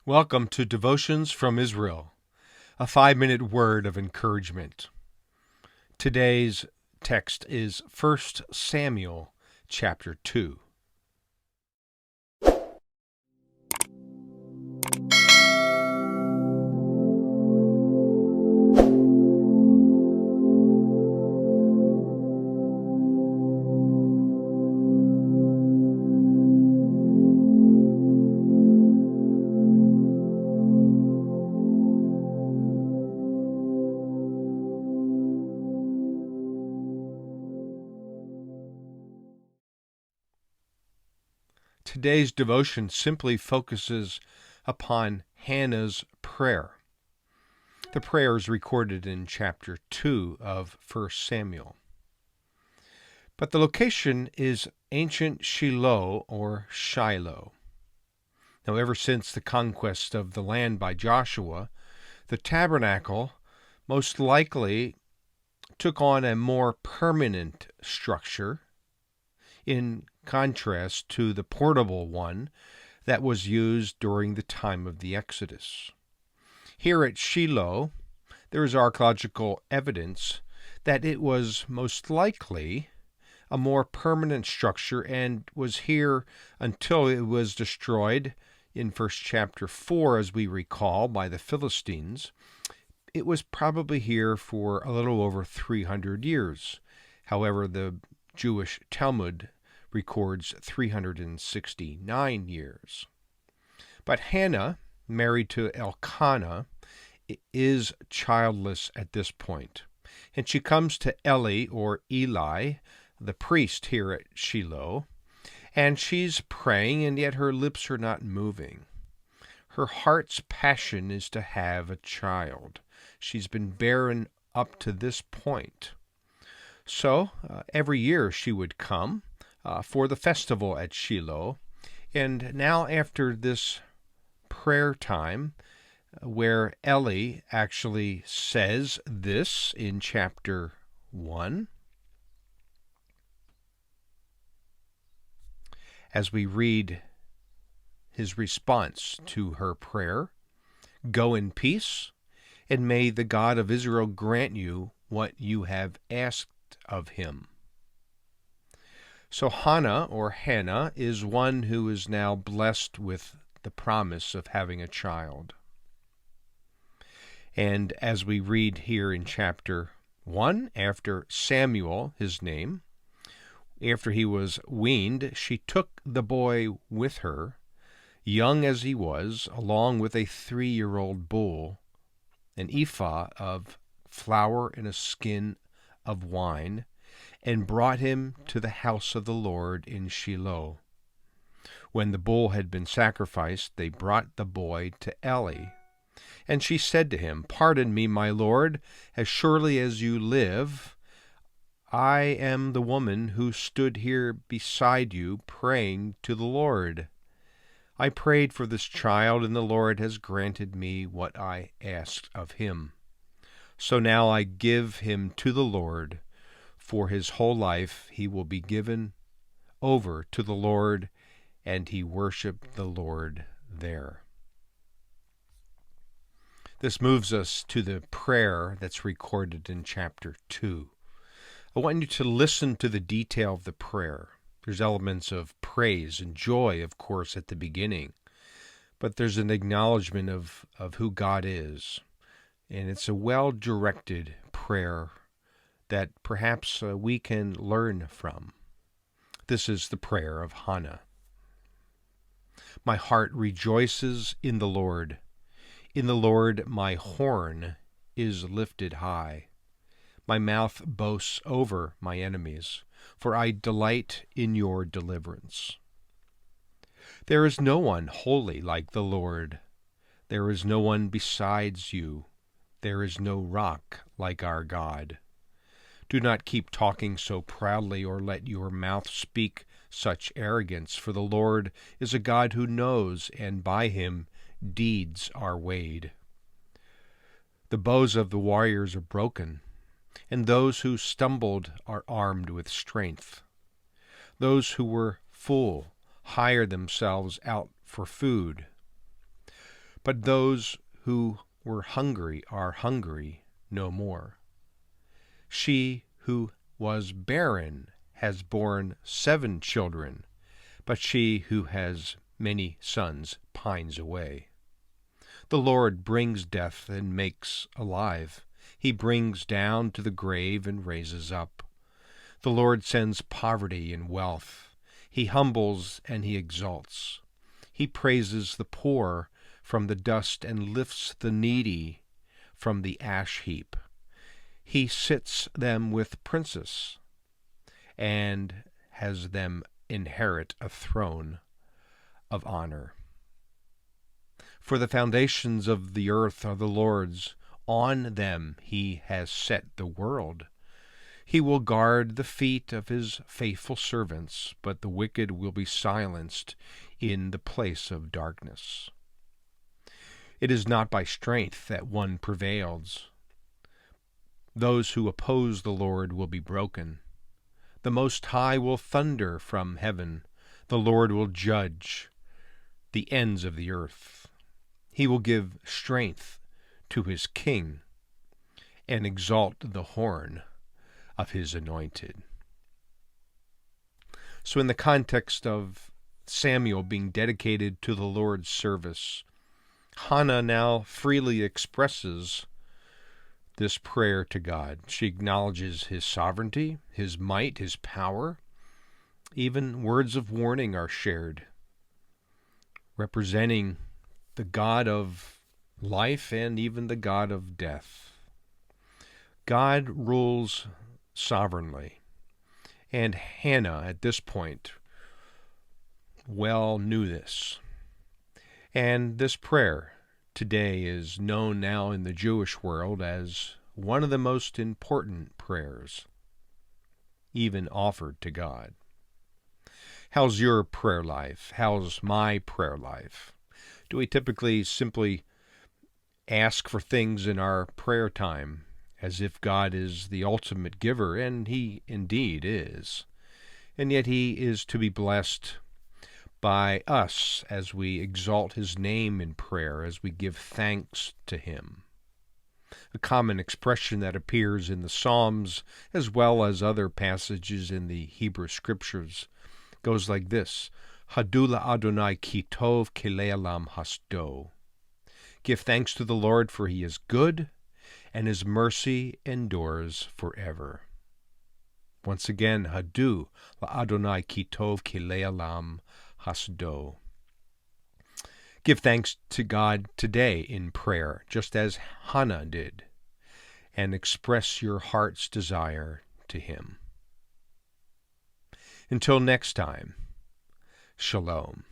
Welcome to Devotions from Israel, a 5-minute word of encouragement. Today's text is 1 Samuel chapter 2. Today's devotion simply focuses upon Hannah's prayer. The prayer is recorded in chapter 2 of 1 Samuel. But the location is ancient Shiloh or Shiloh. Now, ever since the conquest of the land by Joshua, the tabernacle most likely took on a more permanent structure in contrast to the portable one that was used during the time of the Exodus. Here at Shiloh, there is archaeological evidence that it was most likely a more permanent structure and was here until it was destroyed in 1 chapter 4, as we recall, by the Philistines. It was probably here for a little over 300 years. However, the Jewish Talmud records 369 years. But Hannah, married to Elkanah, is childless at this point, and she comes to Eli, or Eli, the priest here at Shiloh, and she's praying, and yet her lips are not moving. Her heart's passion is to have a child. She's been barren up to this point. So every year she would come for the festival at Shiloh. And now after this prayer time, where Eli actually says this in chapter 1, as we read his response to her prayer, "Go in peace, and may the God of Israel grant you what you have asked of him." So Hannah, or Hannah, is one who is now blessed with the promise of having a child. And as we read here in chapter 1, after Samuel, his name, after he was weaned, she took the boy with her, young as he was, along with a 3-year-old bull, an ephah of flour and a skin of wine, and brought him to the house of the Lord in Shiloh. When the bull had been sacrificed, they brought the boy to Eli. And she said to him, "Pardon me, my lord, as surely as you live, I am the woman who stood here beside you praying to the Lord. I prayed for this child, and the Lord has granted me what I asked of him. So now I give him to the Lord. For his whole life he will be given over to the Lord," and he worshiped the Lord there. This moves us to the prayer that's recorded in chapter 2. I want you to listen to the detail of the prayer. There's elements of praise and joy, of course, at the beginning, but there's an acknowledgement of who God is, and it's a well-directed prayer that perhaps we can learn from. This is the prayer of Hannah. "My heart rejoices in the Lord. In the Lord my horn is lifted high. My mouth boasts over my enemies, for I delight in your deliverance. There is no one holy like the Lord. There is no one besides you. There is no rock like our God. Do not keep talking so proudly, or let your mouth speak such arrogance, for the Lord is a God who knows, and by him deeds are weighed. The bows of the warriors are broken, and those who stumbled are armed with strength. Those who were full hire themselves out for food. but those who were hungry are hungry no more. She who was barren has borne 7 children, but she who has many sons pines away. The Lord brings death and makes alive. He brings down to the grave and raises up. The Lord sends poverty and wealth. He humbles and he exalts. He praises the poor from the dust and lifts the needy from the ash heap. He sits them with princes and has them inherit a throne of honor. For the foundations of the earth are the Lord's. On them he has set the world. He will guard the feet of his faithful servants, but the wicked will be silenced in the place of darkness. It is not by strength that one prevails. Those who oppose the Lord will be broken. The Most High will thunder from heaven. The Lord will judge the ends of the earth. He will give strength to his king and exalt the horn of his anointed. So in the context of Samuel being dedicated to the Lord's service, Hannah now freely expresses this prayer to God. She acknowledges his sovereignty, his might, his power. Even words of warning are shared, representing the God of life and even the God of death. God rules sovereignly, and Hannah at this point well knew this. And this prayer today is known now in the Jewish world as one of the most important prayers even offered to God. How's your prayer life? How's my prayer life? Do we typically simply ask for things in our prayer time as if God is the ultimate giver? And he indeed is. And yet he is to be blessed by us as we exalt his name in prayer, as we give thanks to him. A common expression that appears in the Psalms as well as other passages in the Hebrew Scriptures goes like this: Hadula Adonai ki tov kele'alam hasdo. Give thanks to the Lord, for he is good, and his mercy endures forever. Once again, Hadu Adonai ki tov kele'alam hasdo. Give thanks to God today in prayer, just as Hannah did, and express your heart's desire to him. Until next time, Shalom.